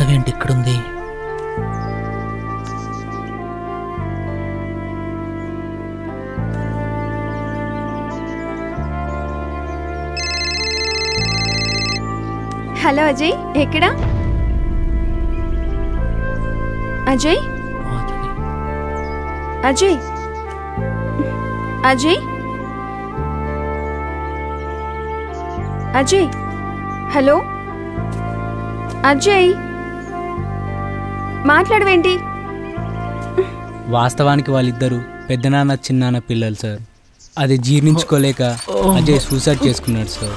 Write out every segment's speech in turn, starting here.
మాధవి ఏంటి ఇక్కడుంది? హలో అజయ్, ఎక్కడా? అజయ్ అజయ్ అజయ్ అజయ్ హలో అజయ్, మాట్లాడవేంటి? వాస్తవానికి వాళ్ళిద్దరూ పెద్దనాన్న చిన్నాన్న పిల్లలు సార్. అది జీర్ణించుకోలేక అజయ్ సూసైడ్ చేసుకున్నాడు సార్.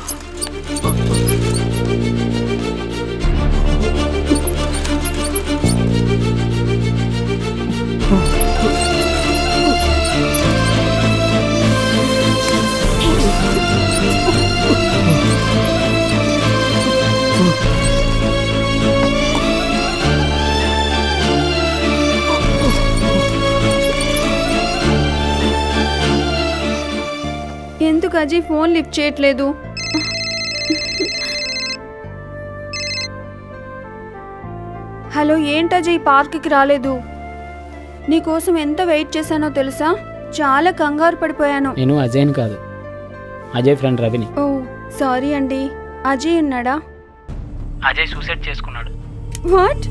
ఎందుకు అజయ్ ఫోన్ లిఫ్ట్ చేయట్లేదు? హలో, ఏంటి అజయ్ పార్క్కి రాలేదు? నీకోసం ఎంత వెయిట్ చేశానో తెలుసా? చాలా కంగారు పడిపోయాను. నేను అజయ్ని కాదు, అజయ్ ఫ్రెండ్ రవిని. ఓ సారీ అండి. అజయ్ ఉన్నాడా? అజయ్ సూసైడ్ చేసుకున్నాడు. వాట్?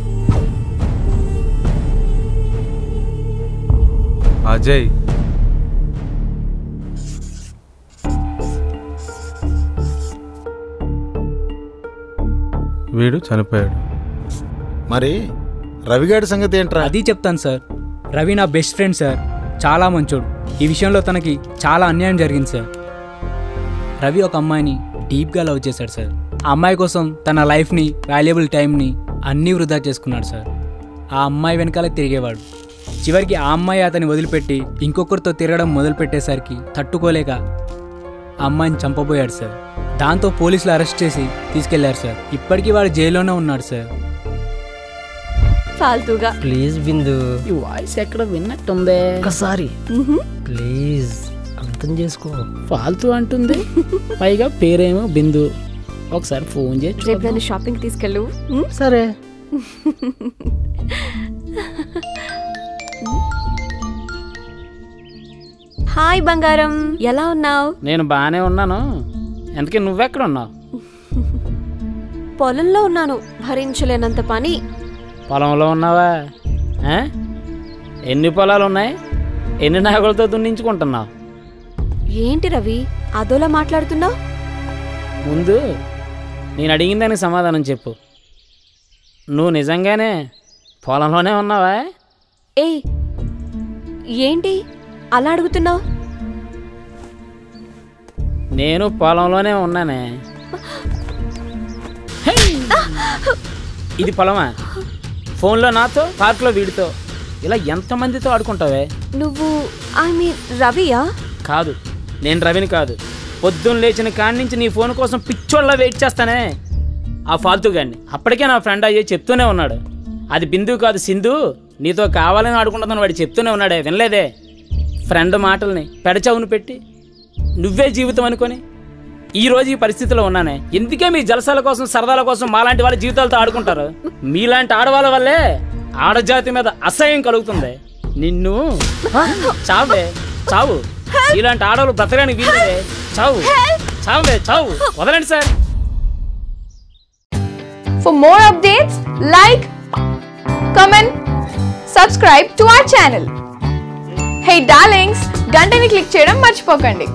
అజయ్ వీడు చనిపోయాడు. మరి రవిగాడి సంగతి ఏంట్రా? అది చెప్తాను సార్. రవి నా బెస్ట్ ఫ్రెండ్ సార్, చాలా మంచోడు. ఈ విషయంలో తనకి చాలా అన్యాయం జరిగింది సార్. రవి ఒక అమ్మాయిని డీప్గా లవ్ చేశాడు సార్. ఆ అమ్మాయి కోసం తన లైఫ్ని, వాల్యుబుల్ టైంని అన్నీ వృధా చేసుకున్నాడు సార్. ఆ అమ్మాయి వెనకాలే తిరిగేవాడు. చివరికి ఆ అమ్మాయి అతన్ని వదిలిపెట్టి ఇంకొకరితో తిరగడం మొదలుపెట్టేసరికి తట్టుకోలేక ఆ అమ్మాయిని చంపబోయాడు సార్. దాంతో పోలీసులు అరెస్ట్ చేసి తీసుకెళ్లారు సార్. ఇప్పటికీ వాడు జైల్లోనే ఉన్నాడు సార్. ఫాల్తుగా ప్లీజ్ బిందు, ఈ వాయిస్ ఎక్కడ విన్నట్టుందే. ఒకసారి ప్లీజ్ అర్థం చేసుకో. ఫాల్తు అంటుంది, పైగా పేరేమో బిందు. ఒకసారి ఫోన్ చేసి రేపు నన్ను షాపింగ్ తీసుకెళ్ళు. సరే. హాయ్ బంగారం, ఎలా ఉన్నావు? నేను బాగానే ఉన్నాను. ఎందుకే నువ్వెక్కడ ఉన్నావు? పొలంలో ఉన్నాను, భరించలేనంత పని. పొలంలో ఉన్నావా? ఎన్ని పొలాలు ఉన్నాయి? ఎన్ని నాగులతో దున్నించుకుంటున్నావు? ఏంటి రవి అదోలా మాట్లాడుతున్నావు? ముందు నేను అడిగిన దానికి సమాధానం చెప్పు. నువ్వు నిజంగానే పొలంలోనే ఉన్నావా? ఏయ్, ఏంటి అలా అడుగుతున్నావు? నేను పొలంలోనే ఉన్నానే. ఇది పొలమా? ఫోన్లో నాతో, పార్క్లో వీడితో, ఇలా ఎంతమందితో ఆడుకుంటావే? నువ్వు ఐ మీన్ రవియా? కాదు, నేను రవిని కాదు. పొద్దున్న లేచిన కాడి నుంచి నీ ఫోన్ కోసం పిచ్చోళ్ళ వెయిట్ చేస్తానే ఆ ఫాల్తుగాడిని. అప్పటికే నా ఫ్రెండ్ అయ్యే చెప్తూనే ఉన్నాడు. అది బిందు కాదు సింధు, నీతో కావాలని ఆడుకుంటుందని వాడు చెప్తూనే ఉన్నాడే, వినలేదే? ఫ్రెండ్ మాటల్ని పెడచవును పెట్టి నువ్వే జీవితం అనుకొని ఈరోజు ఈ పరిస్థితిలో ఉన్నానే. ఎందుకే మీ జలసాల కోసం, సరదాల కోసం మాలాంటి వాళ్ళ జీవితాలతో ఆడుకుంటారు? మీలాంటి ఆడవాళ్ళ వల్లే ఆడజాతి మీద అసహ్యం కలుగుతుంది. నిన్ను చావే, చావు. ఇలాంటి ఆడవాళ్ళు బ్రతకడానికి వీలే. చావు, చావే, చావు. వదలండి sir. For more updates, like, comment, subscribe to our channel. Hey darlings, గంటని click చేయడం మర్చిపోకండి.